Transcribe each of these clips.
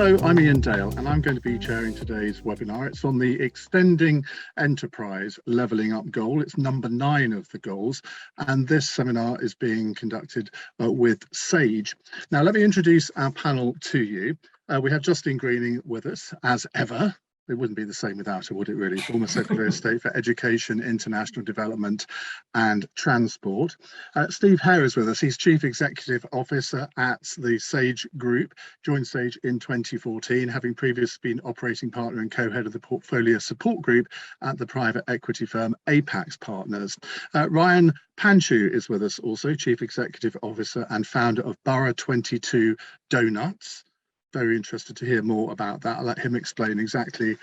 Hello, I'm Ian Dale, and I'm going to be chairing today's webinar. It's on the Extending Enterprise Levelling Up goal. It's number 9 of the goals, and this seminar is being conducted with Sage. Now, let me introduce our panel to you. We have Justine Greening with us, as ever. It wouldn't be the same without her, would it really? Former Secretary of State for Education, International Development and Transport. Steve Hare is with us. He's Chief Executive Officer at the Sage Group, joined Sage in 2014, having previously been operating partner and co-head of the Portfolio Support Group at the private equity firm Apax Partners. Ryan Panchu is with us also, Chief Executive Officer and founder of Borough 22 Donuts. Very interested to hear more about that. I'll let him explain exactly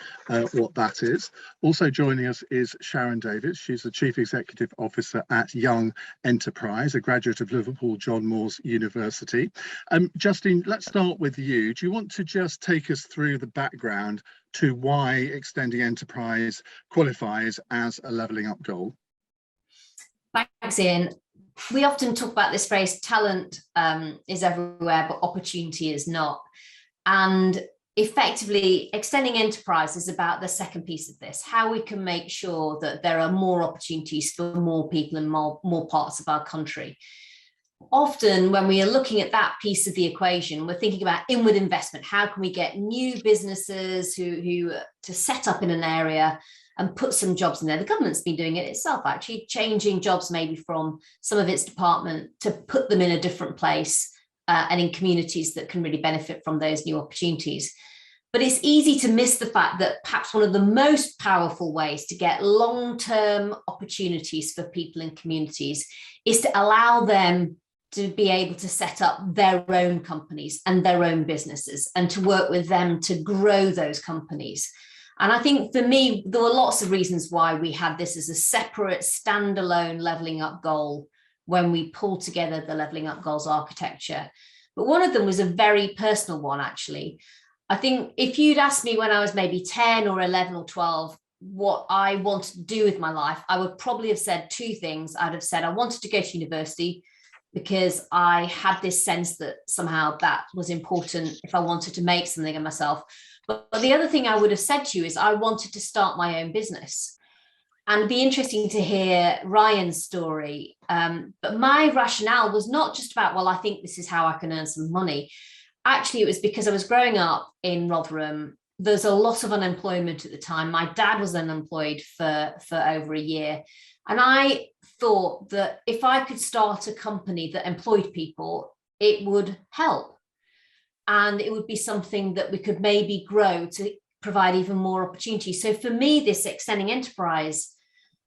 what that is. Also joining us is Sharon Davies. She's the Chief Executive Officer at Young Enterprise, a graduate of Liverpool John Moores University. Justine, let's start with you. Do you want to just take us through the background to why Extending Enterprise qualifies as a levelling up goal? Thanks, Ian. We often talk about this phrase, talent is everywhere, but opportunity is not. And effectively, Extending Enterprise is about the second piece of this, how we can make sure that there are more opportunities for more people in more parts of our country. Often when we are looking at that piece of the equation, we're thinking about inward investment. How can we get new businesses who to set up in an area and put some jobs in there? The government's been doing it itself, actually, changing jobs maybe from some of its department to put them in a different place. And in communities that can really benefit from those new opportunities. But it's easy to miss the fact that perhaps one of the most powerful ways to get long-term opportunities for people in communities is to allow them to be able to set up their own companies and their own businesses and to work with them to grow those companies. And I think for me, there were lots of reasons why we had this as a separate standalone levelling up goal when we pulled together the Levelling Up Goals architecture. But one of them was a very personal one, actually. I think if you'd asked me when I was maybe 10 or 11 or 12, what I wanted to do with my life, I would probably have said 2 things. I'd have said I wanted to go to university because I had this sense that somehow that was important if I wanted to make something of myself. But the other thing I would have said to you is I wanted to start my own business. And it'd be interesting to hear Ryan's story. But my rationale was not just about, well, I think this is how I can earn some money. Actually, it was because I was growing up in Rotherham. There's a lot of unemployment at the time. My dad was unemployed for over a year. And I thought that if I could start a company that employed people, it would help. And it would be something that we could maybe grow to provide even more opportunities. So for me, this Extending Enterprise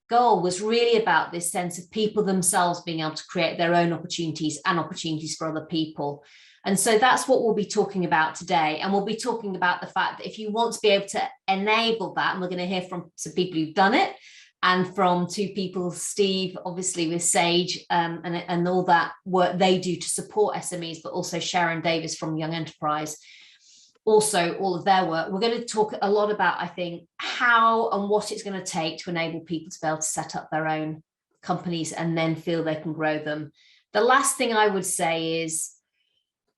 goal was really about this sense of people themselves being able to create their own opportunities and opportunities for other people. And so that's what we'll be talking about today. And we'll be talking about the fact that if you want to be able to enable that, and we're going to hear from some people who've done it, and from 2 people, Steve, obviously with Sage, and all that work they do to support SMEs, but also Sharon Davies from Young Enterprise, also all of their work. We're going to talk a lot about, I think, how and what it's going to take to enable people to be able to set up their own companies and then feel they can grow them. The last thing I would say is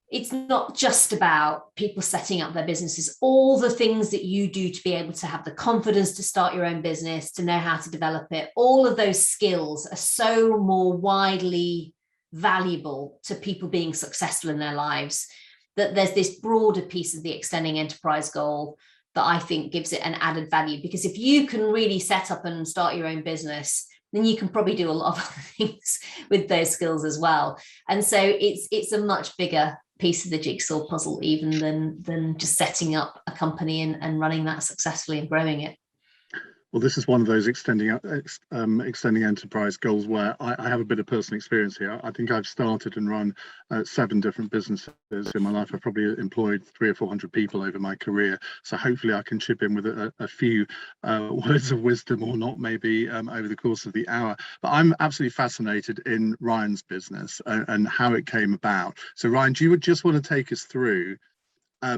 it's not just about people setting up their businesses. All the things that you do to be able to have the confidence to start your own business, to know how to develop it, all of those skills are so more widely valuable to people being successful in their lives, that there's this broader piece of the Extending Enterprise goal that I think gives it an added value. Because if you can really set up and start your own business, then you can probably do a lot of other things with those skills as well. And so it's a much bigger piece of the jigsaw puzzle even than just setting up a company and running that successfully and growing it. Well, this is one of those extending enterprise goals where I have a bit of personal experience here. I think I've started and run 7 different businesses in my life. I've probably employed 300 or 400 people over my career. So hopefully I can chip in with a few words of wisdom or not, maybe over the course of the hour. But I'm absolutely fascinated in Ryan's business and how it came about. So Ryan, do you just want to take us through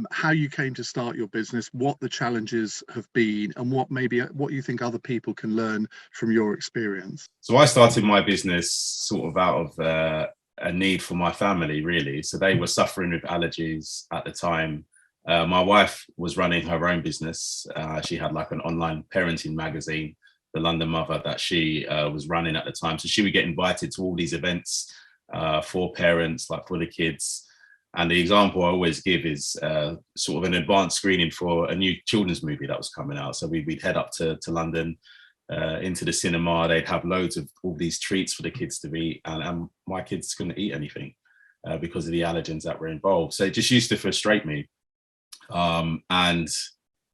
how you came to start your business, what the challenges have been, and what you think other people can learn from your experience? So I started my business sort of out of a need for my family, really. So they were suffering with allergies at the time. My wife was running her own business. She had like an online parenting magazine, The London Mother, that she was running at the time. So she would get invited to all these events for parents, like for the kids. And the example I always give is sort of an advanced screening for a new children's movie that was coming out. So we'd head up to London, into the cinema. They'd have loads of all these treats for the kids to eat, and my kids couldn't eat anything because of the allergens that were involved. So it just used to frustrate me. And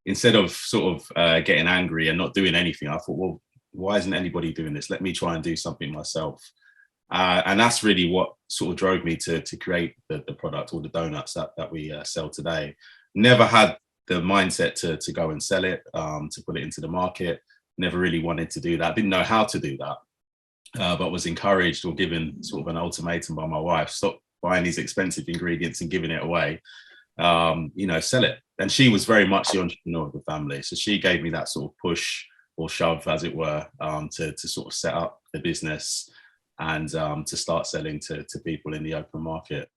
instead of sort of getting angry and not doing anything, I thought, well, why isn't anybody doing this? Let me try and do something myself. And that's really what sort of drove me to create the product, or the donuts that we sell today. Never had the mindset to go and sell it, to put it into the market. Never really wanted to do that. Didn't know how to do that, but was encouraged or given sort of an ultimatum by my wife: stop buying these expensive ingredients and giving it away. Sell it. And she was very much the entrepreneur of the family, so she gave me that sort of push or shove, as it were, to sort of set up the business and to start selling to people in the open market.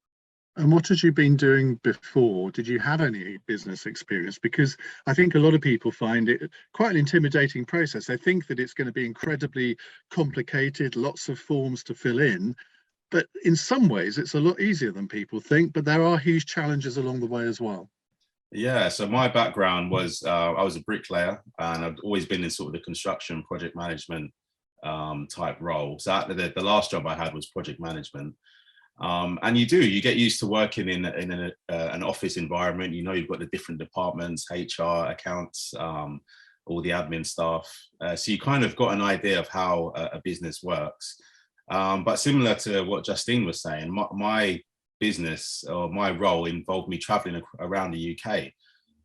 And what had you been doing before? Did you have any business experience? Because I think a lot of people find it quite an intimidating process. They think that it's going to be incredibly complicated, lots of forms to fill in. But in some ways, it's a lot easier than people think. But there are huge challenges along the way as well. Yeah, so my background was I was a bricklayer, and I've always been in sort of the construction project management type role. So the last job I had was project management. And you get used to working in an office environment. You've got the different departments, HR, accounts, all the admin staff. So you kind of got an idea of how a business works. But similar to what Justine was saying, my business or my role involved me traveling around the UK.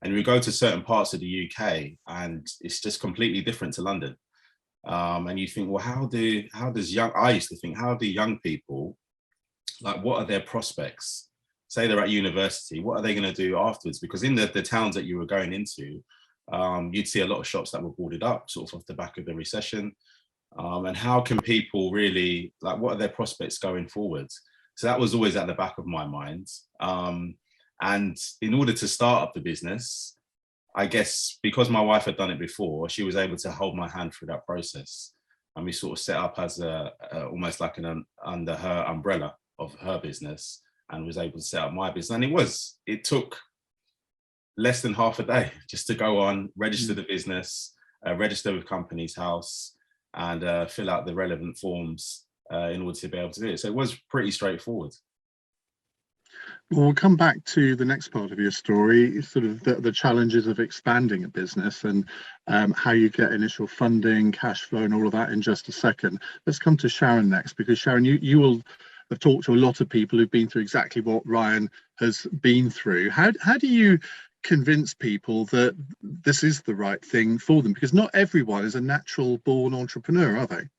And we go to certain parts of the UK and it's just completely different to London. And you think, well, I used to think, how do young people, like, what are their prospects? Say they're at university, what are they going to do afterwards? Because in the towns that you were going into, you'd see a lot of shops that were boarded up, sort of off the back of the recession. And how can people really, like, what are their prospects going forward? So that was always at the back of my mind. And in order to start up the business, I guess because my wife had done it before, she was able to hold my hand through that process. And we sort of set up as almost like under her umbrella of her business, and was able to set up my business. And it took less than half a day just to go on, register the business, register with Companies House, and fill out the relevant forms in order to be able to do it. So it was pretty straightforward. Well, we'll come back to the next part of your story, sort of the challenges of expanding a business and how you get initial funding, cash flow, and all of that in just a second. Let's come to Sharon next, because Sharon, you will have talked to a lot of people who've been through exactly what Ryan has been through. How do you convince people that this is the right thing for them? Because not everyone is a natural born entrepreneur, are they?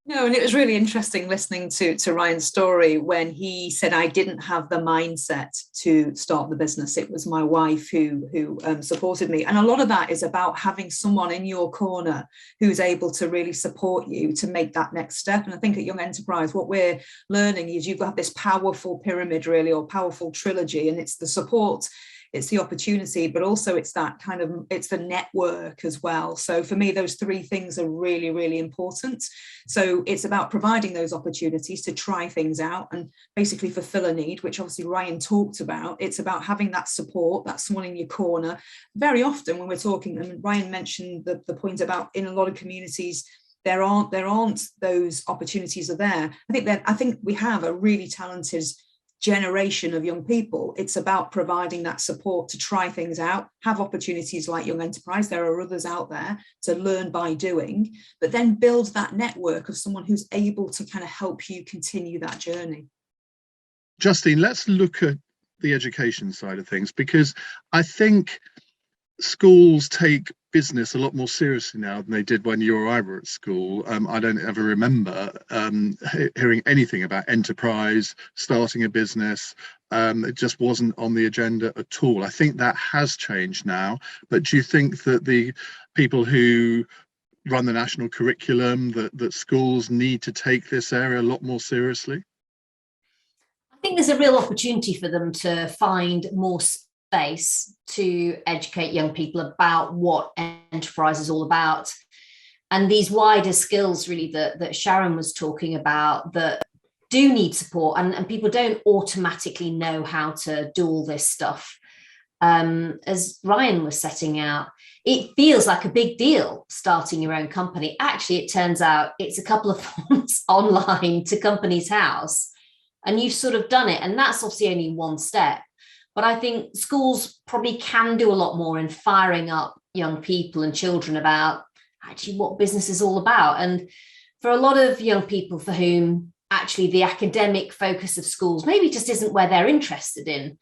No, and it was really interesting listening to Ryan's story when he said, I didn't have the mindset to start the business. It was my wife who supported me. And a lot of that is about having someone in your corner who's able to really support you to make that next step. And I think at Young Enterprise, what we're learning is you've got this powerful pyramid, really, or powerful trilogy, and it's the support, it's the opportunity, but also it's the network as well. So for me, those three things are really, really important. So it's about providing those opportunities to try things out and basically fulfill a need, which obviously Ryan talked about. It's about having that support, that someone in your corner. Very often when we're talking, and Ryan mentioned the point about in a lot of communities, there aren't those opportunities are there. I think we have a really talented generation of young people. It's about providing that support to try things out, have opportunities like Young Enterprise. There are others out there to learn by doing, but then build that network of someone who's able to kind of help you continue that journey. Justine, let's look at the education side of things, because I think schools take business a lot more seriously now than they did when you or I were at school. I don't ever remember hearing anything about enterprise, starting a business. It just wasn't on the agenda at all. I think that has changed now. But do you think that the people who run the national curriculum, that schools need to take this area a lot more seriously? I think there's a real opportunity for them to find more space space to educate young people about what enterprise is all about. And these wider skills really that Sharon was talking about that do need support, and people don't automatically know how to do all this stuff. As Ryan was setting out, it feels like a big deal starting your own company. Actually, it turns out it's a couple of forms online to Companies House, and you've sort of done it. And that's obviously only one step. But I think schools probably can do a lot more in firing up young people and children about actually what business is all about. And for a lot of young people for whom actually the academic focus of schools maybe just isn't where they're interested in,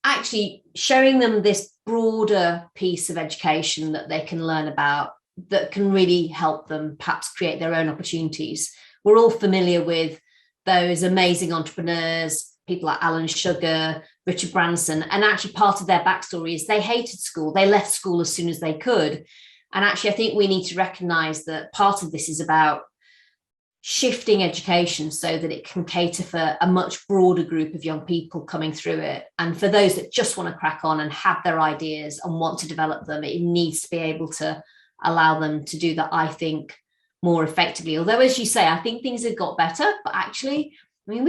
actually showing them this broader piece of education that they can learn about that can really help them perhaps create their own opportunities. We're all familiar with those amazing entrepreneurs, people like Alan Sugar, Richard Branson, and actually part of their backstory is they hated school. They left school as soon as they could. And actually, I think we need to recognize that part of this is about shifting education so that it can cater for a much broader group of young people coming through it. And for those that just want to crack on and have their ideas and want to develop them, it needs to be able to allow them to do that, I think, more effectively. Although, as you say, I think things have got better, but actually, I mean,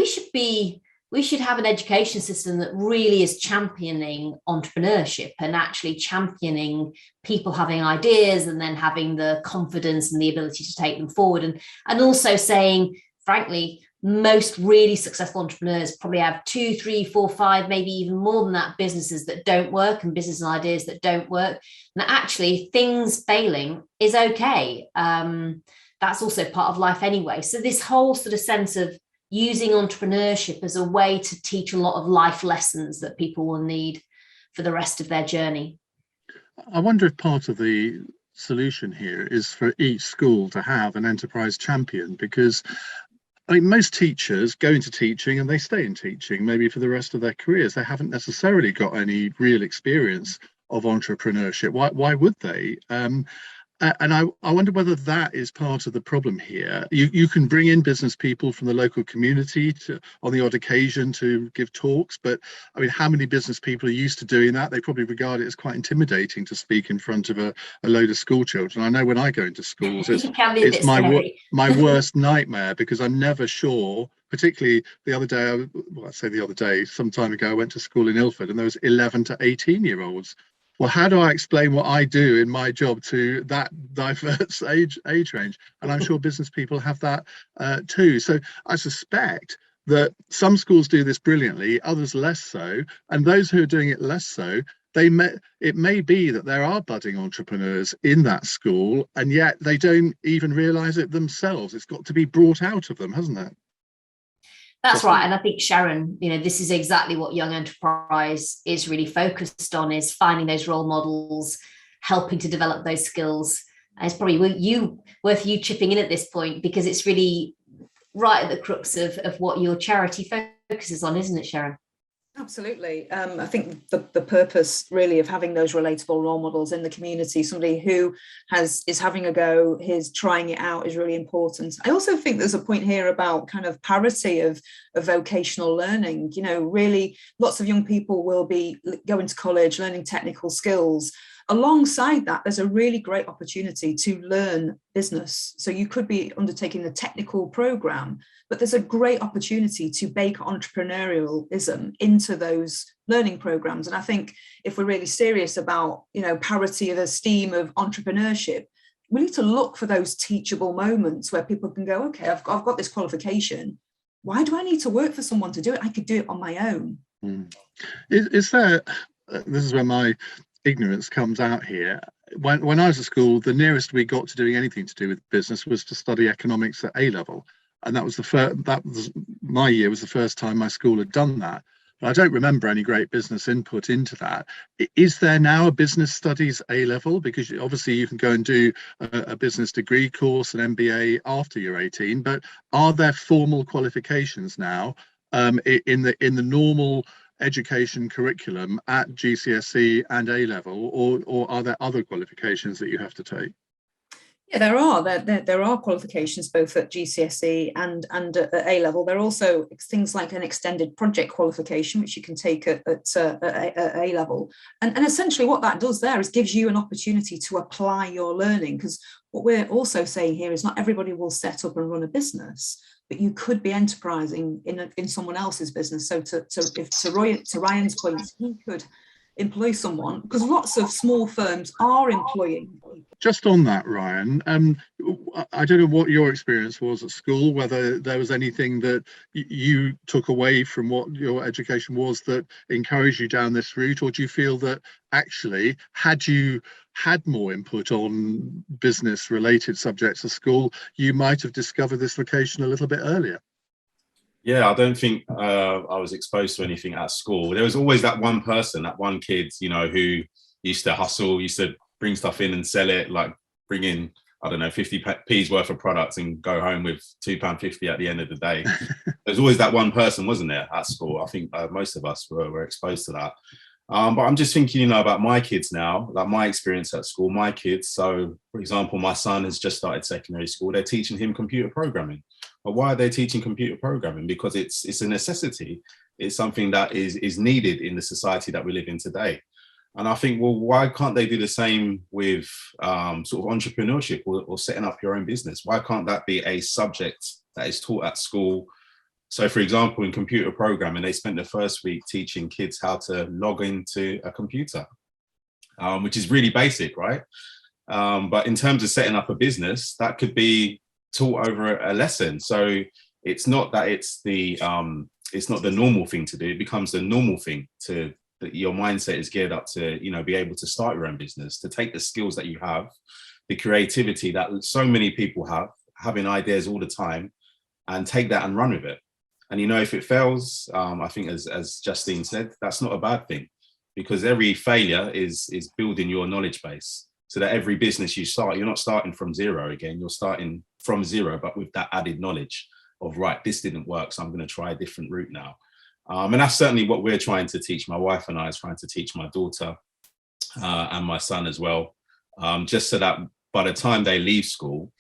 we should have an education system that really is championing entrepreneurship and actually championing people having ideas and then having the confidence and the ability to take them forward. And also saying, frankly, most really successful entrepreneurs probably have 2, 3, 4, 5, maybe even more than that, businesses that don't work and business ideas that don't work. And actually things failing is okay. That's also part of life anyway. So this whole sort of sense of using entrepreneurship as a way to teach a lot of life lessons that people will need for the rest of their journey. I wonder if part of the solution here is for each school to have an enterprise champion, because I mean, most teachers go into teaching and they stay in teaching maybe for the rest of their careers. They haven't necessarily got any real experience of entrepreneurship. Why would they? And I wonder whether that is part of the problem here. You can bring in business people from the local community on the odd occasion to give talks, but I mean, how many business people are used to doing that? They probably regard it as quite intimidating to speak in front of a load of school children. I know when I go into schools, it's my worst nightmare, because I'm never sure. Particularly the other day, some time ago, I went to school in Ilford and there was 11 to 18-year-olds. Well, how do I explain what I do in my job to that diverse age range? And I'm sure business people have that too. So I suspect that some schools do this brilliantly, others less so. And those who are doing it less so, it may be that there are budding entrepreneurs in that school, and yet they don't even realize it themselves. It's got to be brought out of them, hasn't it? That's right. And I think, Sharon, this is exactly what Young Enterprise is really focused on, is finding those role models, helping to develop those skills. And it's probably worth you chipping in at this point, because it's really right at the crux of what your charity focuses on, isn't it, Sharon? Absolutely. I think the purpose really of having those relatable role models in the community, somebody who is having a go, is trying it out, is really important. I also think there's a point here about kind of parity of vocational learning. Really lots of young people will be going to college, learning technical skills. Alongside that, there's a really great opportunity to learn business. So you could be undertaking the technical program, but there's a great opportunity to bake entrepreneurialism into those learning programs. And I think if we're really serious about, parity of esteem of entrepreneurship, we need to look for those teachable moments where people can go, okay, I've got this qualification. Why do I need to work for someone to do it? I could do it on my own. Is there, this is where my ignorance comes out here. When I was at school, the nearest we got to doing anything to do with business was to study economics at A level, and that was my year was the first time my school had done that. But I don't remember any great business input into that. Is there now a business studies A level? Because obviously you can go and do a business degree course, an MBA after you're 18. But are there formal qualifications now in the normal education curriculum at GCSE and A level, or are there other qualifications that you have to take? Yeah, there are qualifications both at GCSE and at A level. There are also things like an extended project qualification, which you can take at A level. And essentially what that does there is gives you an opportunity to apply your learning, because what we're also saying here is not everybody will set up and run a business, but you could be enterprising in someone else's business. So to Ryan's point, he could employ someone, because lots of small firms are employing people. Just on that, Ryan, I don't know what your experience was at school, whether there was anything that you took away from what your education was that encouraged you down this route, or do you feel that actually, had you had more input on business related subjects at school, you might have discovered this vocation a little bit earlier? Yeah, I don't think I was exposed to anything at school. There was always that one person, that one kid, you know, who used to hustle, used to bring stuff in and sell it, like bring in, I don't know, 50p's worth of products and go home with £2.50 at the end of the day. There's always that one person, wasn't there, at school? I think most of us were exposed to that. But I'm just thinking, you know, about my kids now, like my experience at school, my kids. So, for example, my son has just started secondary school. They're teaching him computer programming. But why are they teaching computer programming? Because it's a necessity. It's something that is needed in the society that we live in today. And I think, well, why can't they do the same with sort of entrepreneurship or setting up your own business? Why can't that be a subject that is taught at school? So, for example, in computer programming, they spent the first week teaching kids how to log into a computer, which is really basic, right? But in terms of setting up a business, that could be taught over a lesson. So it's not that it's not the normal thing to do. It becomes the normal thing to that your mindset is geared up to, you know, be able to start your own business, to take the skills that you have, the creativity that so many people have, having ideas all the time, and take that and run with it. And, you know, if it fails, I think as Justine said, that's not a bad thing, because every failure is building your knowledge base, so that every business you start, you're not starting from zero again, you're starting from zero, but with that added knowledge of, right, this didn't work, so I'm going to try a different route now. And that's certainly what we're trying to teach. My wife and I is trying to teach my daughter and my son as well, just so that by the time they leave school,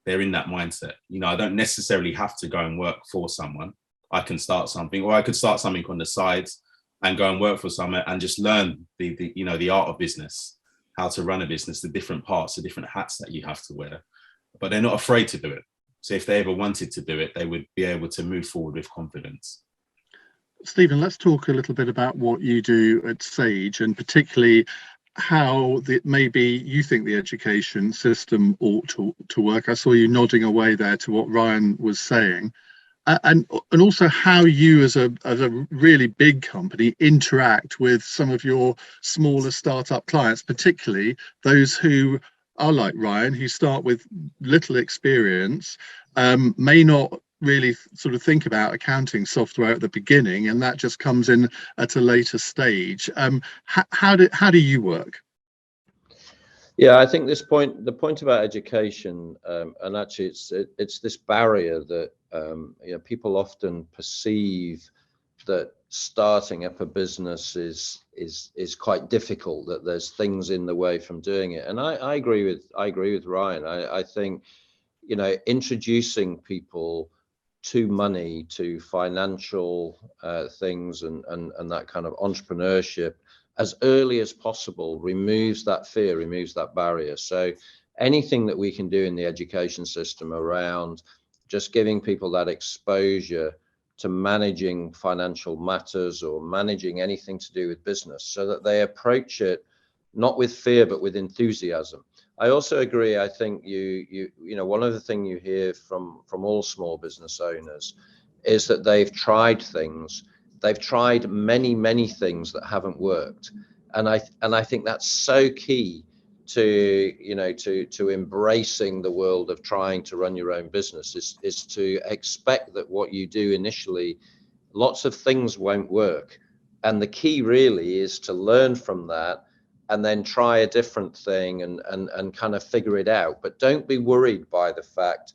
they're in that mindset. You know, I don't necessarily have to go and work for someone. I can start something, or I could start something on the side and go and work for someone and just learn the art of business, how to run a business, the different parts, the different hats that you have to wear. But they're not afraid to do it. So if they ever wanted to do it, they would be able to move forward with confidence. Stephen, let's talk a little bit about what you do at Sage, and particularly how maybe you think the education system ought to work. I saw you nodding away there to what Ryan was saying. And also how you as a really big company interact with some of your smaller startup clients, particularly those who are like Ryan, who start with little experience, may not really sort of think about accounting software at the beginning, and that just comes in at a later stage. How do you work? Yeah, I think the point about education, and actually it's this barrier that people often perceive that starting up a business is quite difficult, that there's things in the way from doing it. And I agree with Ryan. I think, introducing people to money, to financial things and that kind of entrepreneurship as early as possible removes that fear, removes that barrier. So anything that we can do in the education system around just giving people that exposure to managing financial matters or managing anything to do with business, so that they approach it not with fear but with enthusiasm. I also agree. I think one of the things you hear from all small business owners is that they've tried things. They've tried many things that haven't worked, and I think that's so key to embracing the world of trying to run your own business, is to expect that what you do initially, lots of things won't work, and the key really is to learn from that and then try a different thing and kind of figure it out. But don't be worried by the fact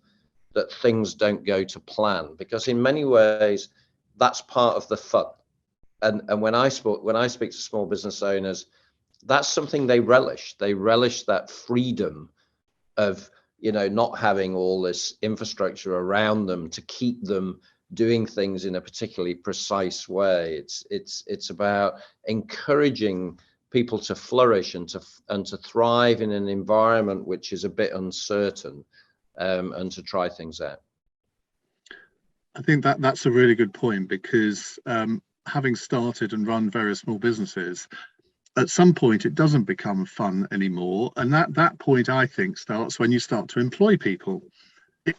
that things don't go to plan, because in many ways that's part of the fun. And when I speak to small business owners, that's something they relish. They relish that freedom of not having all this infrastructure around them to keep them doing things in a particularly precise way. It's about encouraging people to flourish and to thrive in an environment which is a bit uncertain, and to try things out. I think that's a really good point, because having started and run various small businesses, at some point it doesn't become fun anymore, and that point, I think, starts when you start to employ people.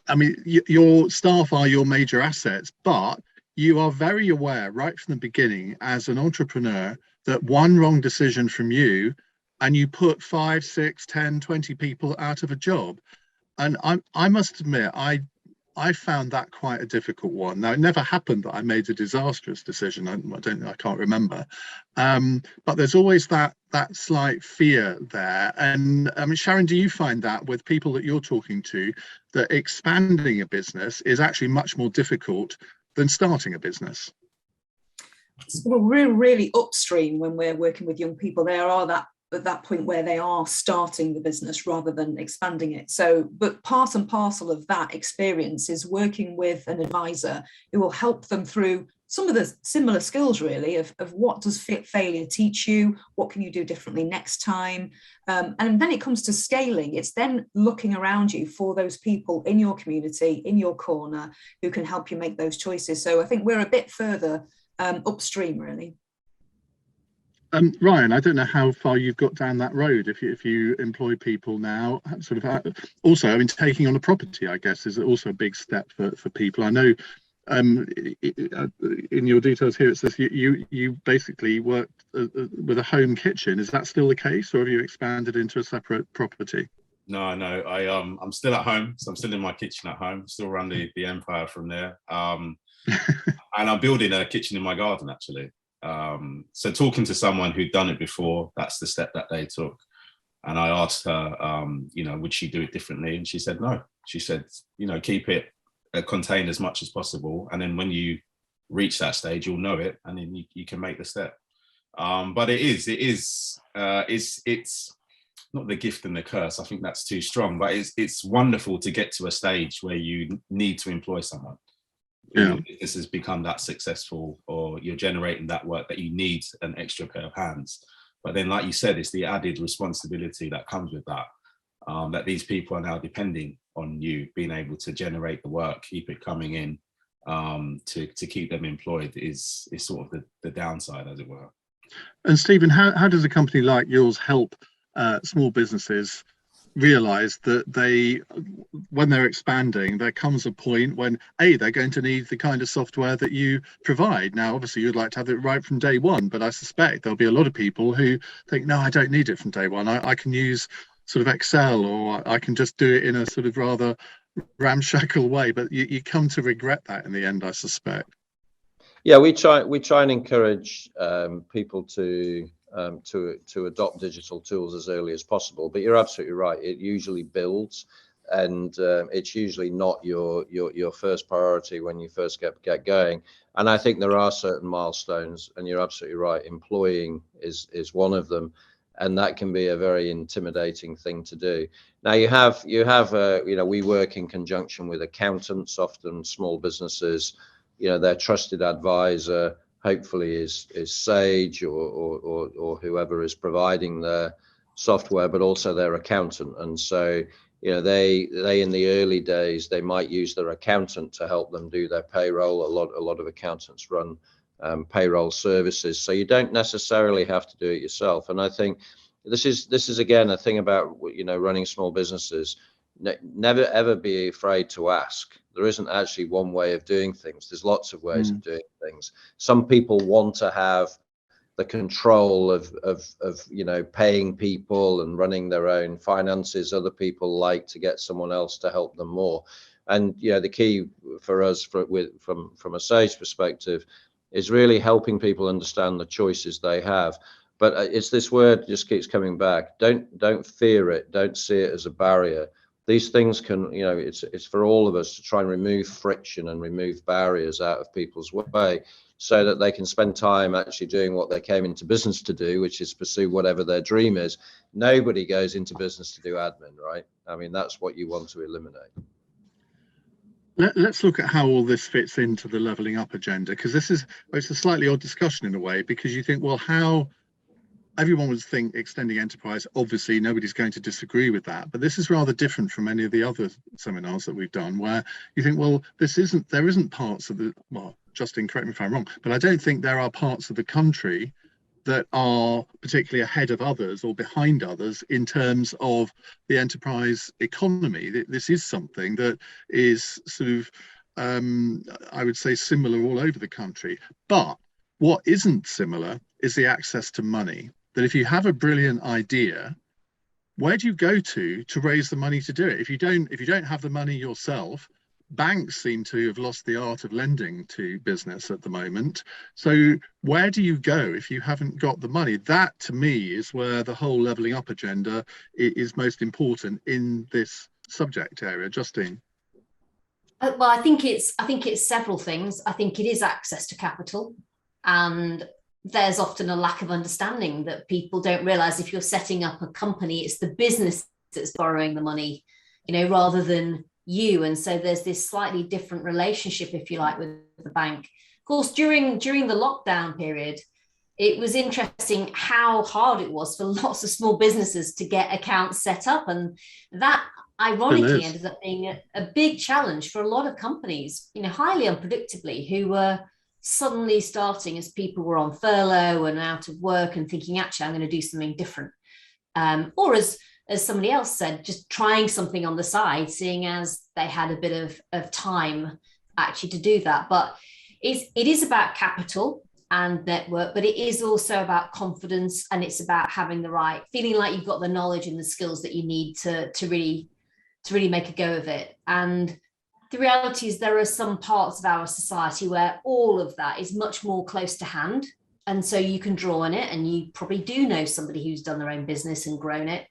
I mean, your staff are your major assets, but you are very aware right from the beginning as an entrepreneur that one wrong decision from you and you put 5, 6, 10, 20 people out of a job. And I must admit, I found that quite a difficult one. Now, it never happened that I made a disastrous decision. I can't remember. But there's always that slight fear there. And I mean, Sharon, do you find that with people that you're talking to, that expanding a business is actually much more difficult than starting a business? Well, we're really upstream when we're working with young people. They are at that point where they are starting the business rather than expanding it. So, but part and parcel of that experience is working with an advisor who will help them through some of the similar skills, really, of what does failure teach you? What can you do differently next time? And then it comes to scaling. It's then looking around you for those people in your community, in your corner, who can help you make those choices. So I think we're a bit further upstream, really. Ryan, I don't know how far you've got down that road. If you employ people now, sort of. Also, I mean, taking on a property, I guess, is also a big step for people. I know. In your details here, it says you basically worked with a home kitchen. Is that still the case, or have you expanded into a separate property? No, I'm still at home, so I'm still in my kitchen at home. Still run the empire from there. And I'm building a kitchen in my garden, actually. So talking to someone who'd done it before, that's the step that they took. And I asked her, would she do it differently? And she said no. She said, keep it contained as much as possible, and then when you reach that stage, you'll know it, and then you can make the step. But it's not the gift and the curse. I think that's too strong. But it's wonderful to get to a stage where you need to employ someone. Yeah. This has become that successful, or you're generating that work that you need an extra pair of hands. But then, like you said, it's the added responsibility that comes with that. That these people are now depending on you being able to generate the work, keep it coming in, to keep them employed is sort of the downside, as it were. And Stephen, how does a company like yours help small businesses realize that when they're expanding, there comes a point when they're going to need the kind of software that you provide? Now, obviously, you'd like to have it right from day one, but I suspect there'll be a lot of people who think, no, I don't need it from day one. I can use sort of Excel, or I can just do it in a sort of rather ramshackle way. But you come to regret that in the end, I suspect. Yeah, we try and encourage people to adopt digital tools as early as possible. But you're absolutely right. It usually builds, and it's usually not your first priority when you first get going. And I think there are certain milestones, and you're absolutely right. Employing is one of them. And that can be a very intimidating thing to do. Now you have we work in conjunction with accountants, often small businesses. Their trusted advisor hopefully is Sage or whoever is providing their software, but also their accountant. And so they in the early days, they might use their accountant to help them do their payroll. A lot of accountants run payroll services, so you don't necessarily have to do it yourself. And I think this is again a thing about running small businesses. Never ever be afraid to ask. There isn't actually one way of doing things. There's lots of ways of doing things. Some people want to have the control of paying people and running their own finances. Other people like to get someone else to help them more. And the key for us from a Sage perspective is really helping people understand the choices they have. But it's this word just keeps coming back. Don't fear it. Don't see it as a barrier. these things can, it's for all of us to try and remove friction and remove barriers out of people's way, so that they can spend time actually doing what they came into business to do, which is pursue whatever their dream is. Nobody goes into business to do admin, right? I mean, that's what you want to eliminate. Let's look at how all this fits into the levelling up agenda, because it's a slightly odd discussion in a way, because you think, well, how everyone would think extending enterprise, obviously nobody's going to disagree with that, but this is rather different from any of the other seminars that we've done, where you think, well, there isn't parts of the, well, Justin, correct me if I'm wrong, but I don't think there are parts of the country that are particularly ahead of others or behind others in terms of the enterprise economy. This is something that is sort of, I would say, similar all over the country. But what isn't similar is the access to money. That if you have a brilliant idea, where do you go to raise the money to do it? If you don't have the money yourself, banks seem to have lost the art of lending to business at the moment. So where do you go if you haven't got the money? That, to me, is where the whole levelling up agenda is most important in this subject area. Justine. Well, I think it's several things. I think it is access to capital, and there's often a lack of understanding that people don't realize if you're setting up a company, it's the business that's borrowing the money, rather than you. And so there's this slightly different relationship, if you like, with the bank. Of course, during the lockdown period, it was interesting how hard it was for lots of small businesses to get accounts set up. And that ironically ended up being a big challenge for a lot of companies, highly unpredictably, who were suddenly starting as people were on furlough and out of work and thinking, actually, I'm going to do something different. Or as somebody else said, just trying something on the side, seeing as they had a bit of time actually to do that. But it is about capital and network, but it is also about confidence, and it's about having the right, feeling like you've got the knowledge and the skills that you need to really make a go of it. And the reality is there are some parts of our society where all of that is much more close to hand. And so you can draw on it, and you probably do know somebody who's done their own business and grown it.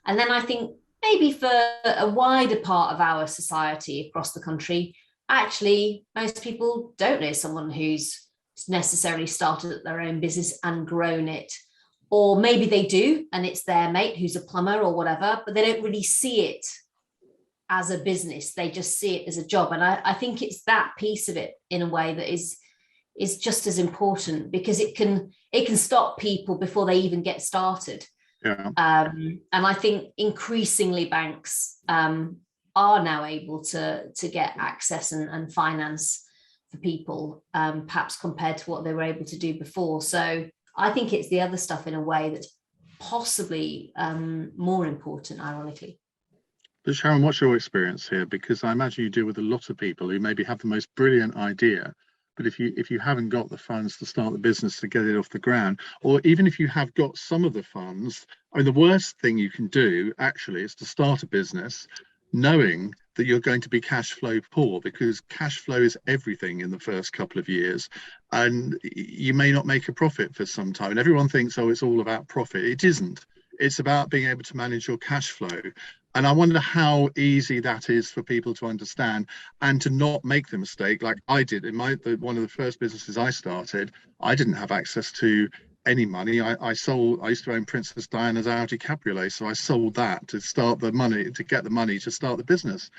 And then I think maybe for a wider part of our society across the country, actually, most people don't know someone who's necessarily started their own business and grown it. Or maybe they do, and it's their mate who's a plumber or whatever, but they don't really see it as a business. They just see it as a job. And I think it's that piece of it in a way that is just as important, because it can stop people before they even get started. Yeah. And I think increasingly banks are now able to get access and finance for people, perhaps compared to what they were able to do before. So I think it's the other stuff in a way that's possibly more important, ironically. But Sharon, what's your experience here? Because I imagine you deal with a lot of people who maybe have the most brilliant idea, but if you haven't got the funds to start the business to get it off the ground, or even if you have got some of the funds, I mean, the worst thing you can do actually is to start a business knowing that you're going to be cash flow poor, because cash flow is everything in the first couple of years, and you may not make a profit for some time. And everyone thinks, oh, it's all about profit. It isn't. It's about being able to manage your cash flow. And I wonder how easy that is for people to understand and to not make the mistake like I did in one of the first businesses I started. I didn't have access to any money. I used to own Princess Diana's Audi Cabriolet, so I sold that to get the money to start the business.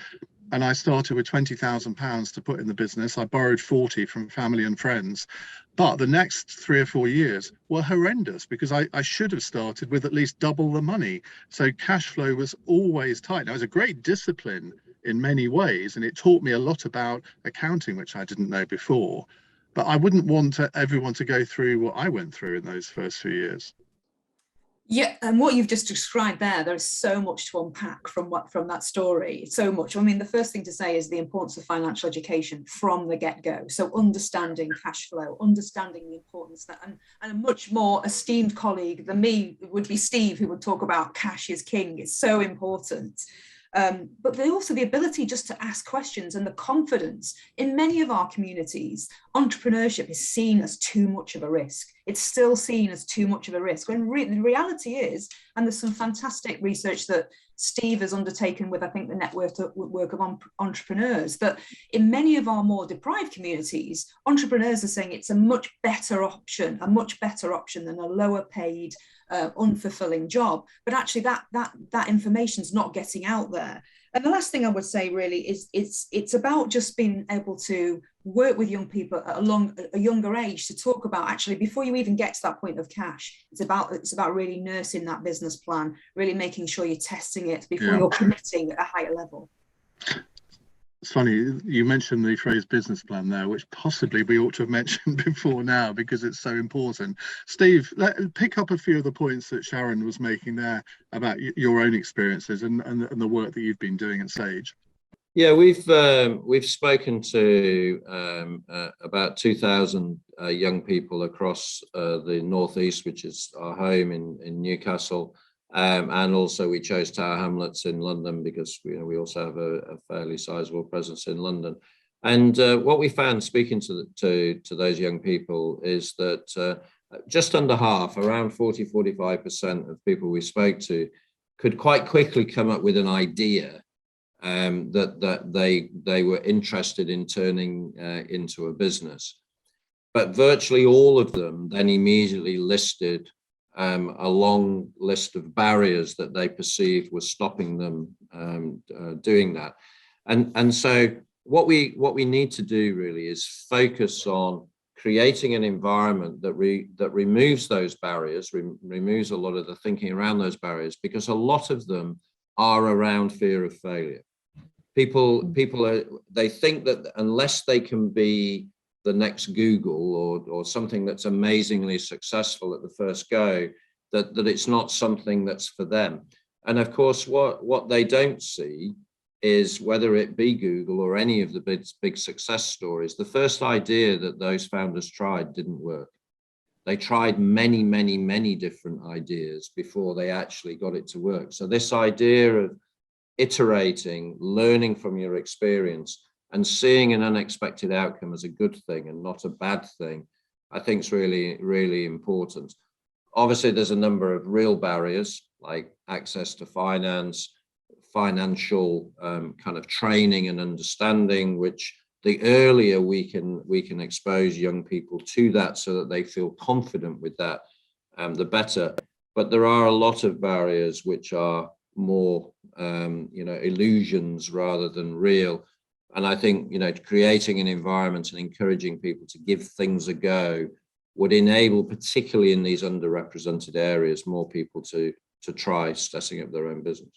And I started with £20,000 to put in the business. I borrowed 40 from family and friends. But the next 3 or 4 years were horrendous, because I should have started with at least double the money. So cash flow was always tight. Now, it was a great discipline in many ways, and it taught me a lot about accounting, which I didn't know before. But I wouldn't want everyone to go through what I went through in those first few years. Yeah, and what you've just described there's so much to unpack from that story. So much. I mean, the first thing to say is the importance of financial education from the get-go. So understanding cash flow, understanding the importance that, and a much more esteemed colleague than me would be Steve, who would talk about cash is king. It's so important. But also the ability just to ask questions, and the confidence. In many of our communities, entrepreneurship is seen as too much of a risk. It's still seen as too much of a risk, when the reality is, and there's some fantastic research that Steve has undertaken with, I think, the network of entrepreneurs, that in many of our more deprived communities, entrepreneurs are saying it's a much better option than a lower paid, unfulfilling job. But actually that information's not getting out there. And the last thing I would say really is it's about just being able to work with young people at a younger age to talk about, actually, before you even get to that point of cash, it's about really nursing that business plan, really making sure you're testing it before you're committing at a higher level. It's funny, you mentioned the phrase business plan there, which possibly we ought to have mentioned before now because it's so important. Steve, pick up a few of the points that Sharon was making there about your own experiences and the work that you've been doing at Sage. Yeah, we've spoken to about 2,000 young people across the Northeast, which is our home in Newcastle. And also we chose Tower Hamlets in London because we also have a fairly sizable presence in London. And what we found speaking to those young people is that just under half, around 40-45% of people we spoke to could quite quickly come up with an idea that they were interested in turning into a business. But virtually all of them then immediately listed a long list of barriers that they perceived were stopping them doing that. And so what we need to do really is focus on creating an environment that removes those barriers, removes a lot of the thinking around those barriers, because a lot of them are around fear of failure. People they think that unless they can be the next Google or something that's amazingly successful at the first go, that it's not something that's for them. And of course, what they don't see is, whether it be Google or any of the big success stories, the first idea that those founders tried didn't work. They tried many, many, many different ideas before they actually got it to work. So this idea of iterating, learning from your experience, and seeing an unexpected outcome as a good thing and not a bad thing, I think is really, really important. Obviously, there's a number of real barriers, like access to finance, financial kind of training and understanding, which the earlier we can expose young people to that so that they feel confident with that, the better. But there are a lot of barriers which are more illusions rather than real. And I think, creating an environment and encouraging people to give things a go would enable, particularly in these underrepresented areas, more people to try setting up their own business.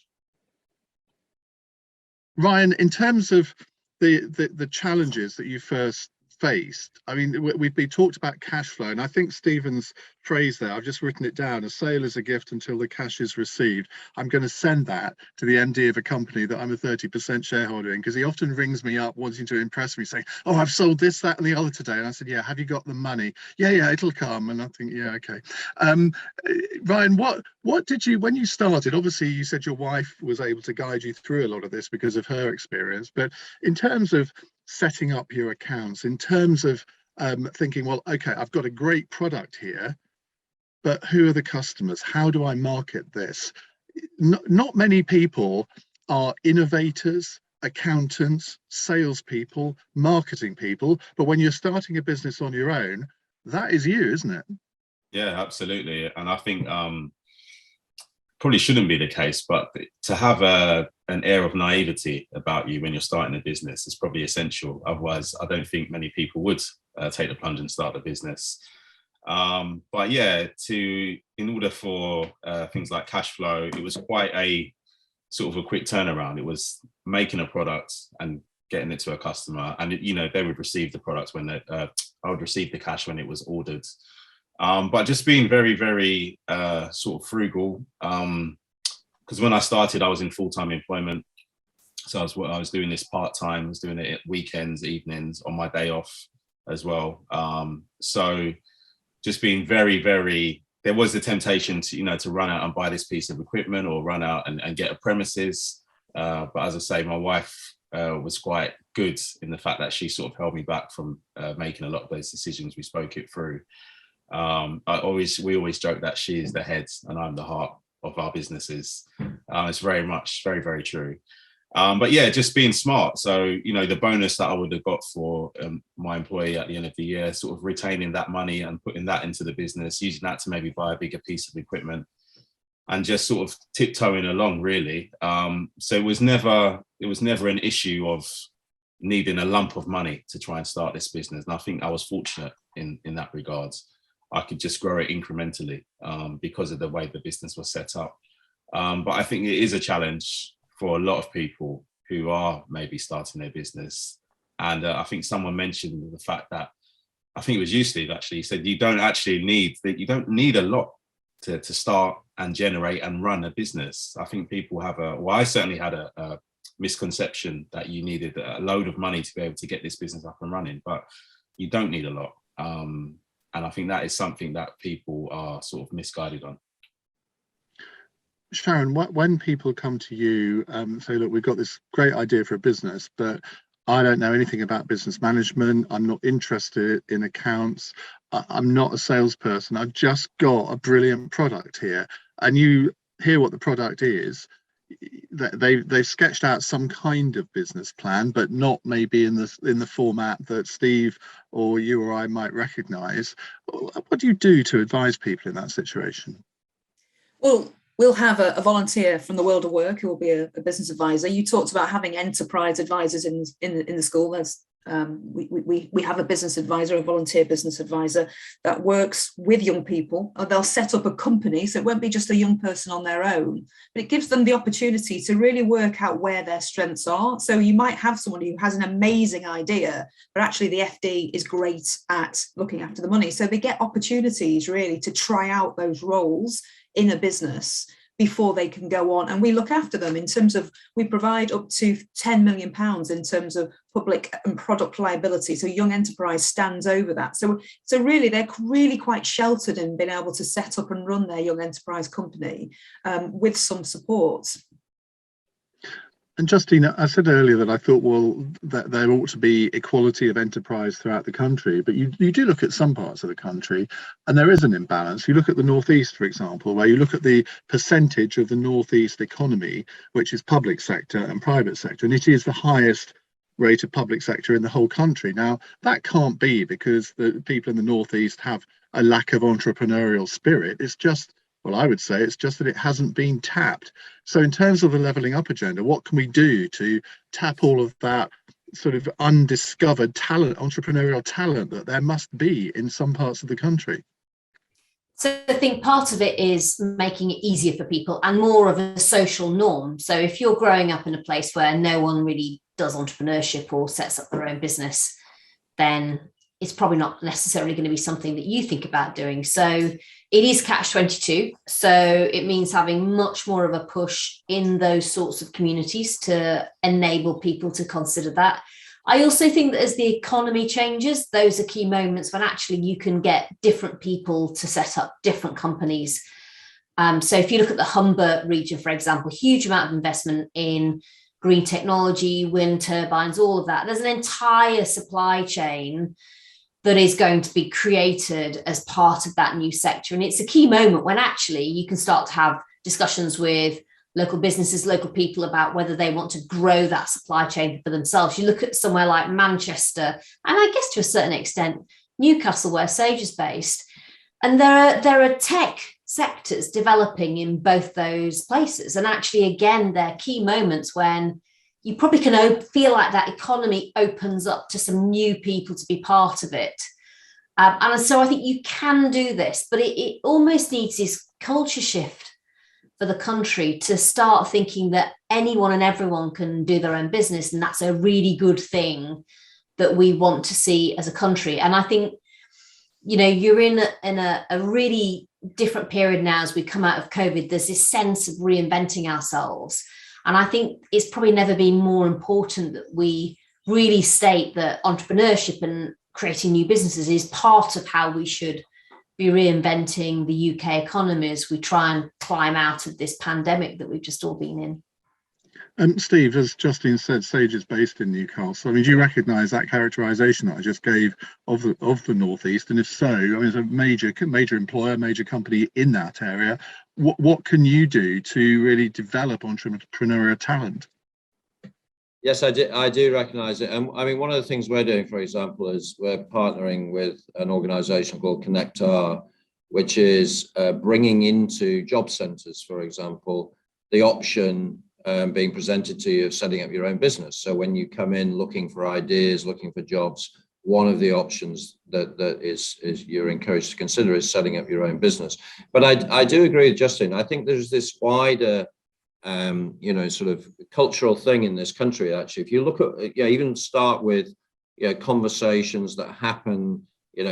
Ryan, in terms of the challenges that you first faced, I mean, we've talked about cash flow, and I think Stephen's phrase there, I've just written it down: a sale is a gift until the cash is received. I'm going to send that to the MD of a company that I'm a 30% shareholder in, because he often rings me up wanting to impress me, saying, oh, I've sold this, that and the other today. And I said, yeah, have you got the money? Yeah, it'll come. And I think, yeah, okay. Ryan, what did you, when you started, obviously you said your wife was able to guide you through a lot of this because of her experience, but in terms of setting up your accounts, in terms of thinking, well, okay, I've got a great product here, but who are the customers? How do I market this? Not many people are innovators, accountants, salespeople, marketing people, but when you're starting a business on your own, that is you, isn't it? Yeah, absolutely. And I think probably shouldn't be the case, but to have an air of naivety about you when you're starting a business is probably essential. Otherwise, I don't think many people would take the plunge and start a business. But yeah, in order for things like cash flow, it was quite a sort of a quick turnaround. It was making a product and getting it to a customer, and they would receive the product when I would receive the cash when it was ordered. But just being very, very sort of frugal, because when I started, I was in full-time employment. So I was doing this part-time, I was doing it at weekends, evenings, on my day off as well. So just being very, very, there was the temptation to run out and buy this piece of equipment or run out and get a premises. But as I say, my wife was quite good in the fact that she sort of held me back from making a lot of those decisions. We spoke it through. We always joke that she is the head and I'm the heart of our businesses. It's very much very true. But yeah, just being smart. So, the bonus that I would have got for my employee at the end of the year, sort of retaining that money and putting that into the business, using that to maybe buy a bigger piece of equipment and just sort of tiptoeing along, really. So it was never an issue of needing a lump of money to try and start this business. And I think I was fortunate in that regards. I could just grow it incrementally because of the way the business was set up. But I think it is a challenge for a lot of people who are maybe starting their business. And I think someone mentioned the fact that, I think it was you, Steve, actually, said you don't need a lot to start and generate and run a business. I think people have I certainly had a misconception that you needed a load of money to be able to get this business up and running, but you don't need a lot. And I think that is something that people are sort of misguided on. Sharon, when people come to you say, look, we've got this great idea for a business, but I don't know anything about business management, I'm not interested in accounts, I'm not a salesperson, I've just got a brilliant product here, and you hear what the product is, they've sketched out some kind of business plan, but not maybe in the format that Steve or you or I might recognize. What do you do to advise people in that situation? Well, we'll have a volunteer from the world of work who will be a business advisor. You talked about having enterprise advisors in the school. There's we have a business advisor, a volunteer business advisor that works with young people. They'll set up a company, so it won't be just a young person on their own, but it gives them the opportunity to really work out where their strengths are. So you might have someone who has an amazing idea, but actually the FD is great at looking after the money. So they get opportunities really to try out those roles in a business before they can go on, and we look after them in terms of, we provide up to £10 million in terms of public and product liability, so Young Enterprise stands over that. So really they're really quite sheltered in being able to set up and run their Young Enterprise company with some support. And Justine, I said earlier that I thought, well, that there ought to be equality of enterprise throughout the country, but you do look at some parts of the country and there is an imbalance. You look at the Northeast, for example, where you look at the percentage of the Northeast economy, which is public sector and private sector, and it is the highest rate of public sector in the whole country. Now, that can't be because the people in the Northeast have a lack of entrepreneurial spirit. It's just, well, I would say it's just that it hasn't been tapped. So in terms of the levelling up agenda, what can we do to tap all of that sort of undiscovered talent, entrepreneurial talent that there must be in some parts of the country? So I think part of it is making it easier for people and more of a social norm. So if you're growing up in a place where no one really does entrepreneurship or sets up their own business, then it's probably not necessarily going to be something that you think about doing. So it is catch-22. So it means having much more of a push in those sorts of communities to enable people to consider that. I also think that as the economy changes, those are key moments when actually you can get different people to set up different companies. So if you look at the Humber region, for example, huge amount of investment in green technology, wind turbines, all of that. There's an entire supply chain that is going to be created as part of that new sector. And it's a key moment when actually you can start to have discussions with local businesses, local people about whether they want to grow that supply chain for themselves. You look at somewhere like Manchester, and I guess to a certain extent, Newcastle, where Sage is based, and there are tech sectors developing in both those places. And actually, again, they're key moments when you probably can feel like that economy opens up to some new people to be part of it. And so I think you can do this, but it almost needs this culture shift for the country to start thinking that anyone and everyone can do their own business. And that's a really good thing that we want to see as a country. And I think, you know, you're in a really different period now as we come out of COVID. There's this sense of reinventing ourselves. And I think it's probably never been more important that we really state that entrepreneurship and creating new businesses is part of how we should be reinventing the UK economy as we try and climb out of this pandemic that we've just all been in. Steve, as Justine said, Sage is based in Newcastle. I mean, do you recognise that characterisation that I just gave of the Northeast? And if so, I mean, it's a major employer, major company in that area. what can you do to really develop entrepreneurial talent? Yes, I do recognise it. And I mean, one of the things we're doing, for example, is we're partnering with an organisation called Connect R, which is bringing into job centres, for example, the option being presented to you of setting up your own business. So when you come in looking for ideas, looking for jobs, one of the options that is you're encouraged to consider is setting up your own business. But I do agree with Justin. I think there's this wider sort of cultural thing in this country. Actually, if you look at, even start with, conversations that happen, in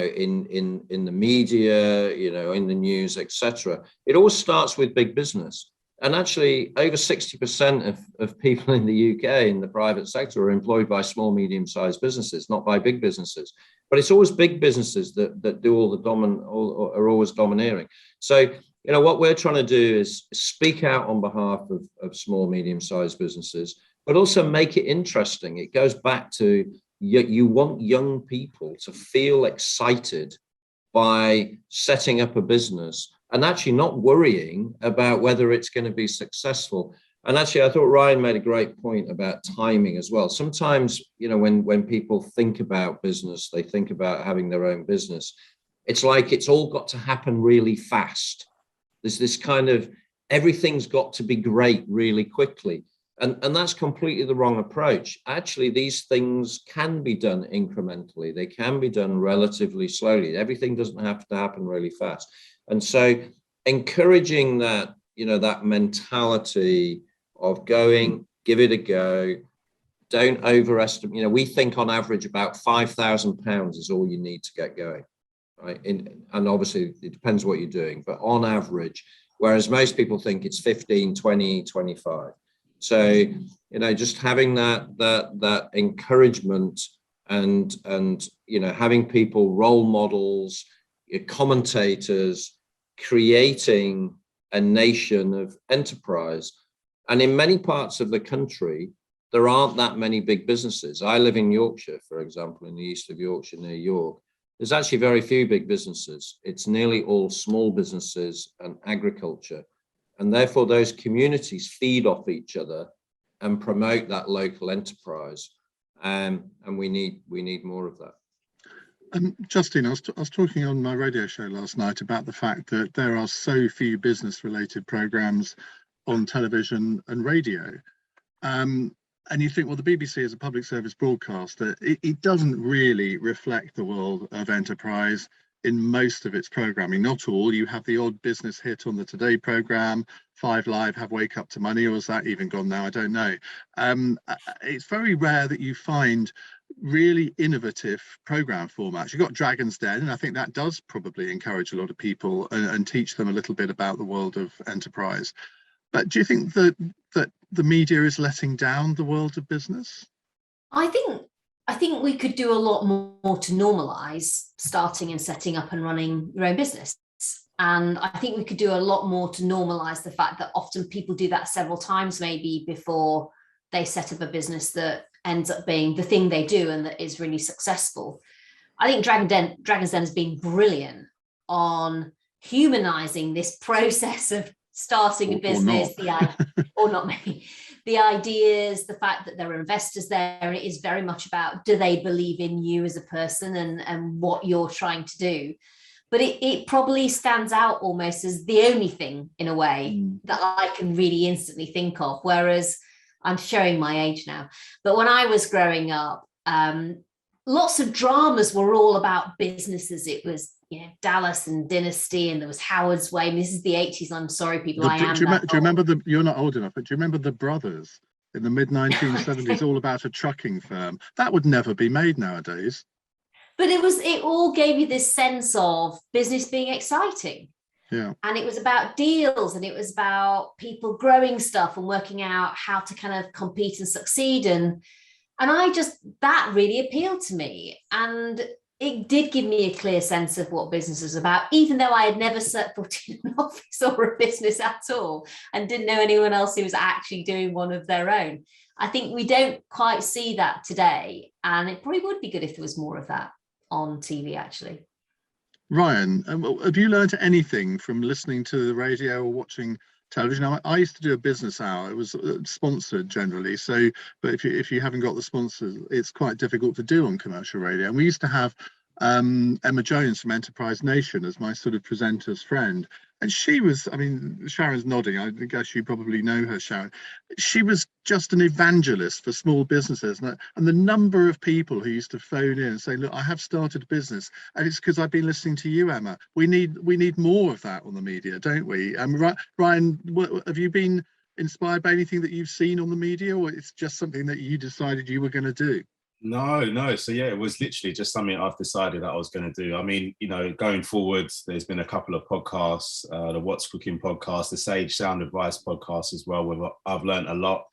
the media, in the news, etc. It always starts with big business. And actually, over 60% of people in the UK in the private sector are employed by small, medium-sized businesses, not by big businesses. But it's always big businesses that do all the are always domineering. So, what we're trying to do is speak out on behalf of small, medium-sized businesses, but also make it interesting. It goes back to you want young people to feel excited by setting up a business and actually not worrying about whether it's going to be successful. And actually, I thought Ryan made a great point about timing as well. Sometimes, when people think about business, they think about having their own business. It's like it's all got to happen really fast. There's this kind of everything's got to be great really quickly. And that's completely the wrong approach. Actually, these things can be done incrementally. They can be done relatively slowly. Everything doesn't have to happen really fast. And so encouraging that, that mentality of going, give it a go, don't overestimate. We think on average about £5,000 is all you need to get going, right? And obviously it depends what you're doing, but on average, whereas most people think it's 15, 20, 25. So, just having that encouragement and having people, role models, commentators, creating a nation of enterprise. And in many parts of the country, there aren't that many big businesses. I live in Yorkshire, for example, in the east of Yorkshire near York. There's actually very few big businesses. It's nearly all small businesses and agriculture. And therefore, those communities feed off each other and promote that local enterprise. And we need more of that. Justine, I was talking on my radio show last night about the fact that there are so few business-related programs on television and radio. And you think, well, the BBC is a public service broadcaster. It doesn't really reflect the world of enterprise in most of its programming. Not all. You have the odd business hit on the Today programme. 5 Live have Wake Up to Money, or is that even gone now? I don't know. It's very rare that you find really innovative programme formats. You've got Dragon's Den, and I think that does probably encourage a lot of people and teach them a little bit about the world of enterprise. But do you think that the media is letting down the world of business? I think we could do a lot more to normalise starting and setting up and running your own business. And I think we could do a lot more to normalise the fact that often people do that several times maybe before they set up a business that ends up being the thing they do and that is really successful. I think Dragon's Den has been brilliant on humanising this process of starting a business, or not maybe. The ideas, the fact that there are investors there, and it is very much about, do they believe in you as a person and what you're trying to do? But it probably stands out almost as the only thing, in a way, that I can really instantly think of. Whereas, I'm showing my age now, but when I was growing up, lots of dramas were all about businesses. It was, Dallas and Dynasty, and there was Howard's Way. And this is the 80s. I'm sorry, people. Do you remember you're not old enough, but do you remember The Brothers in the mid 1970s, all about a trucking firm? That would never be made nowadays. But it all gave you this sense of business being exciting. Yeah. And it was about deals, and it was about people growing stuff and working out how to kind of compete and succeed. And that really appealed to me. And it did give me a clear sense of what business is about, even though I had never set foot in an office or a business at all and didn't know anyone else who was actually doing one of their own. I think we don't quite see that today. And it probably would be good if there was more of that on TV, actually. Ryan, have you learned anything from listening to the radio or watching television? I used to do a business hour. It was sponsored generally. So, but if you haven't got the sponsors, it's quite difficult to do on commercial radio. And we used to have Emma Jones from Enterprise Nation as my sort of presenter's friend. And she was, I mean, Sharon's nodding. I guess you probably know her, Sharon. She was just an evangelist for small businesses. And the number of people who used to phone in and say, look, I have started a business, and it's because I've been listening to you, Emma. We need more of that on the media, don't we? Ryan, have you been inspired by anything that you've seen on the media, or it's just something that you decided you were going to do? No. So yeah, it was literally just something I've decided that I was going to do. I mean, going forward, there's been a couple of podcasts, the What's Cooking podcast, the Sage Sound Advice podcast as well, where I've learned a lot.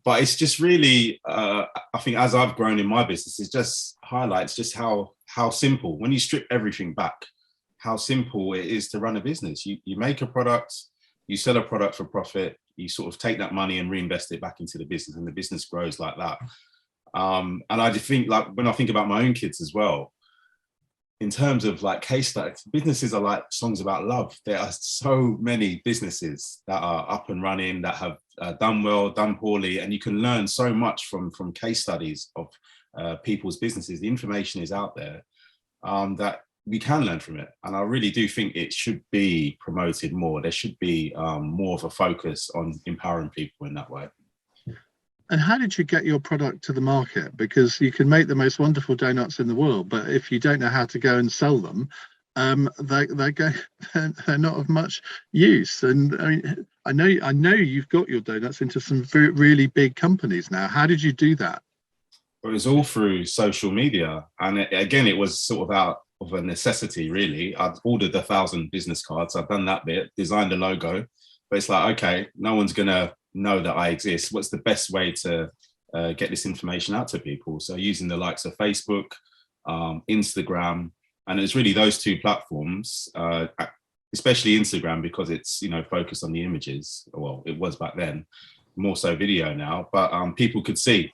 But it's just really, I think as I've grown in my business, it just highlights just how simple, when you strip everything back, how simple it is to run a business. You make a product, you sell a product for profit, you sort of take that money and reinvest it back into the business, and the business grows like that. And I just think, like, when I think about my own kids as well, in terms of like case studies, businesses are like songs about love. There are so many businesses that are up and running, that have done well, done poorly, and you can learn so much from case studies of people's businesses. The information is out there that we can learn from it, and I really do think it should be promoted more. There should be more of a focus on empowering people in that way. And how did you get your product to the market? Because you can make the most wonderful donuts in the world, but if you don't know how to go and sell them, they're not of much use. And I mean, I know you've got your donuts into some really big companies now. How did you do that? Well, it was all through social media, and it was sort of out of a necessity, really. I'd ordered 1,000 business cards. I've done that bit, designed a logo, but it's like, okay, no one's gonna know that I exist. What's the best way to get this information out to people? So using the likes of Facebook, Instagram, and it's really those two platforms, especially Instagram, because it's focused on the images. Well, it was back then, more so video now, but people could see.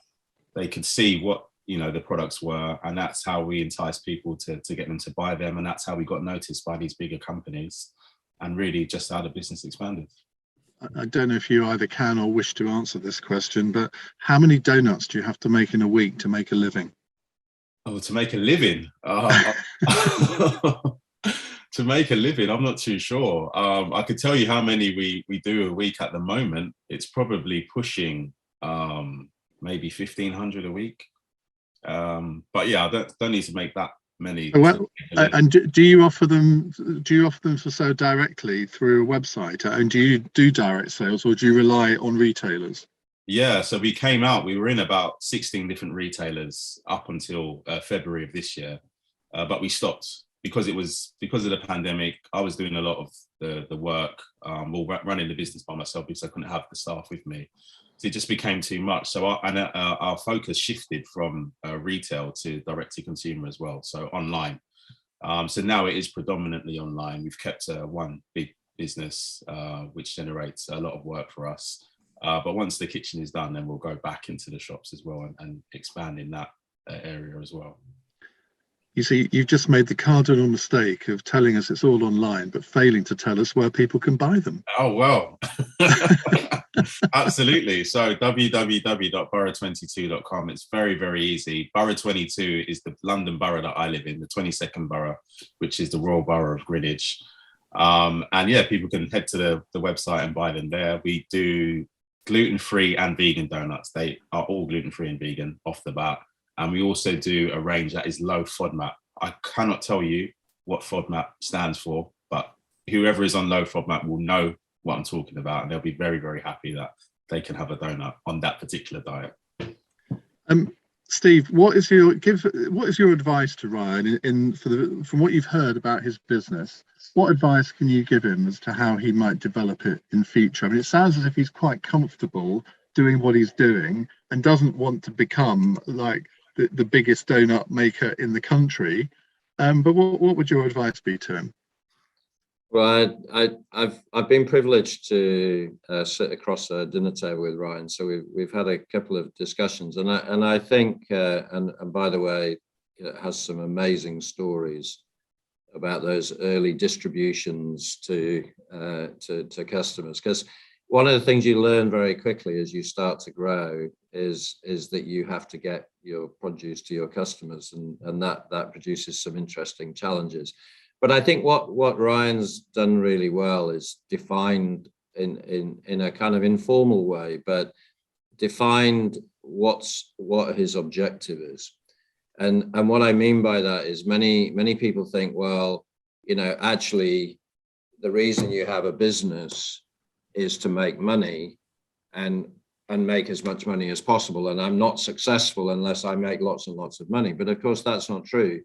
They could see what the products were, and that's how we entice people to get them to buy them, and that's how we got noticed by these bigger companies, and really just how the business expanded. I don't know if you either can or wish to answer this question, but how many donuts do you have to make in a week to make a living? Oh, to make a living? To make a living, I'm not too sure. I could tell you how many we do a week at the moment. It's probably pushing maybe 1,500 a week. But yeah, I don't need to make that many. Well, and do you offer them for sale directly through a website, and do you do direct sales, or do you rely on retailers? Yeah, so we were in about 16 different retailers up until February of this year, but we stopped because of the pandemic. I was doing a lot of the work, running the business by myself, because I couldn't have the staff with me. So it just became too much. So our focus shifted from retail to direct to consumer as well, so online. So now it is predominantly online. We've kept one big business which generates a lot of work for us. But once the kitchen is done, then we'll go back into the shops as well and expand in that area as well. You see, you've just made the cardinal mistake of telling us it's all online, but failing to tell us where people can buy them. Oh, well. Absolutely. So www.borough22.com. It's very, very easy. Borough 22 is the London borough that I live in, the 22nd borough, which is the Royal Borough of Greenwich. And yeah, people can head to the website and buy them there. We do gluten-free and vegan donuts. They are all gluten-free and vegan off the bat. And we also do a range that is low FODMAP. I cannot tell you what FODMAP stands for, but whoever is on low FODMAP will know what I'm talking about, and they'll be very, very happy that they can have a donut on that particular diet. Steve, what is your advice to Ryan from what you've heard about his business? What advice can you give him as to how he might develop it in future? I mean, it sounds as if he's quite comfortable doing what he's doing and doesn't want to become like the biggest donut maker in the country. But what would your advice be to him? Well, I've been privileged to sit across a dinner table with Ryan, so we've had a couple of discussions, and I think and by the way, it has some amazing stories. about those early distributions to customers, because one of the things you learn very quickly as you start to grow is that you have to get your produce to your customers, and that produces some interesting challenges. But I think what Ryan's done really well is defined in a kind of informal way, but defined what his objective is. And what I mean by that is many people think, well, actually the reason you have a business is to make money and make as much money as possible. And I'm not successful unless I make lots and lots of money. But of course, that's not true.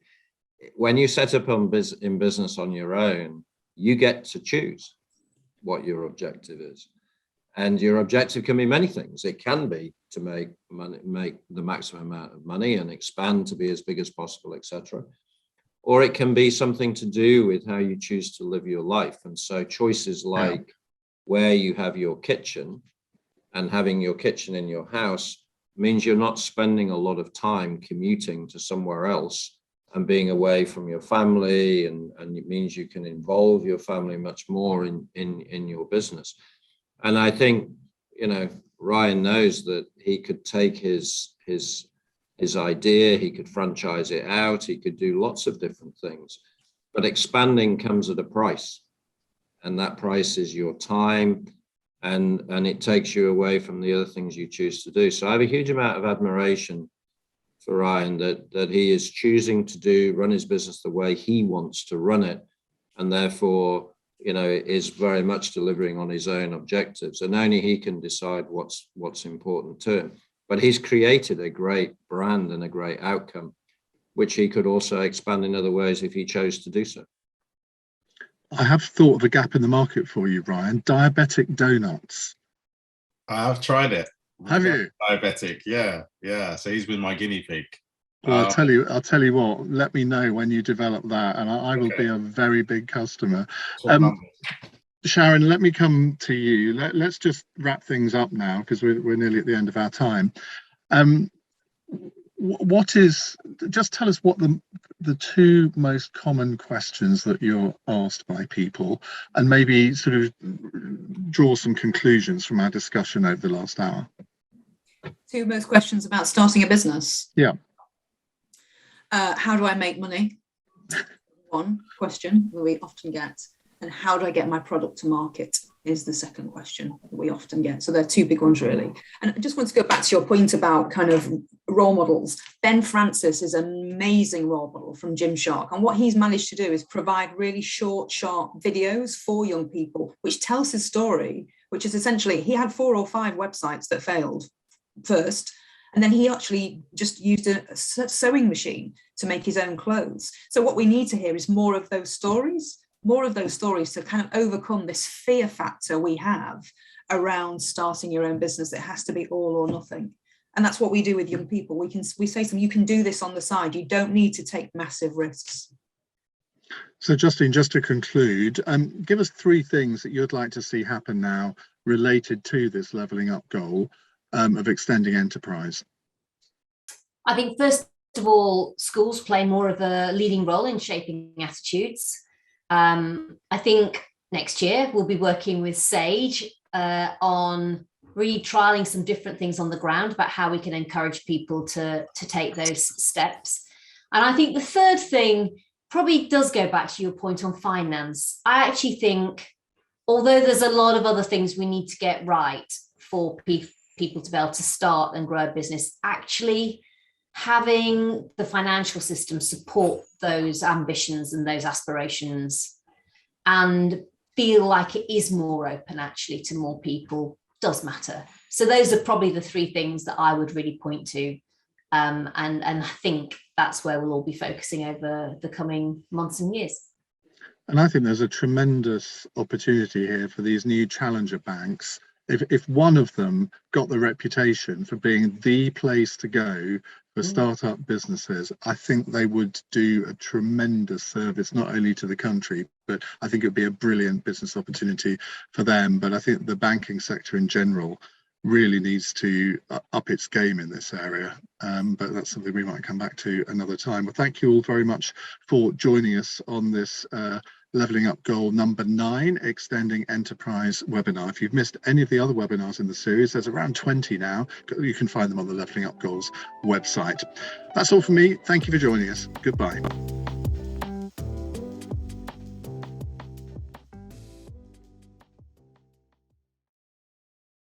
When you set up in business on your own, you get to choose what your objective is. And your objective can be many things. It can be to make money, make the maximum amount of money and expand to be as big as possible, etc. Or it can be something to do with how you choose to live your life. And so choices like where you have your kitchen, and having your kitchen in your house means you're not spending a lot of time commuting to somewhere else and being away from your family, and it means you can involve your family much more in your business. And I think, Ryan knows that he could take his idea, he could franchise it out, he could do lots of different things, but expanding comes at a price. And that price is your time, and it takes you away from the other things you choose to do. So I have a huge amount of admiration for Ryan that he is choosing to run his business the way he wants to run it, and therefore, is very much delivering on his own objectives, and only he can decide what's important to him. But he's created a great brand and a great outcome, which he could also expand in other ways if he chose to do so. I have thought of a gap in the market for you, Ryan. Diabetic donuts. I've tried it. Have you? Diabetic, yeah. So he's been my guinea pig. Well, I'll tell you what. Let me know when you develop that, and I will be a very big customer. Sharon, let me come to you. Let's just wrap things up now, because we're nearly at the end of our time. Just tell us what the two most common questions that you're asked by people, and maybe sort of draw some conclusions from our discussion over the last hour. Two most questions about starting a business. Yeah. How do I make money? One question that we often get. And how do I get my product to market is the second question that we often get. So they're two big ones, really. And I just want to go back to your point about kind of role models. Ben Francis is an amazing role model from Gymshark. And what he's managed to do is provide really short, sharp videos for young people, which tells his story, which is essentially, he had 4 or 5 websites that failed first. And then he actually just used a sewing machine to make his own clothes. So what we need to hear is more of those stories to kind of overcome this fear factor we have around starting your own business. It has to be all or nothing. And that's what we do with young people. We say to them, you can do this on the side. You don't need to take massive risks. So Justine, just to conclude, give us 3 things that you'd like to see happen now related to this levelling up goal of extending enterprise. I think first of all, schools play more of a leading role in shaping attitudes. I think next year we'll be working with Sage on really trialing some different things on the ground about how we can encourage people to take those steps. And I think the third thing probably does go back to your point on finance. I actually think, although there's a lot of other things we need to get right for people to be able to start and grow a business, actually having the financial system support those ambitions and those aspirations and feel like it is more open actually to more people does matter. So those are probably the 3 things that I would really point to. And I think that's where we'll all be focusing over the coming months and years. And I think there's a tremendous opportunity here for these new challenger banks. If one of them got the reputation for being the place to go for startup businesses, I think they would do a tremendous service, not only to the country, but I think it'd be a brilliant business opportunity for them. But I think the banking sector in general really needs to up its game in this area. But that's something we might come back to another time. Well, thank you all very much for joining us on this Leveling Up Goal number 9, Extending Enterprise webinar. If you've missed any of the other webinars in the series, there's around 20 now. You can find them on the Leveling Up Goals website. That's all from me. Thank you for joining us. Goodbye.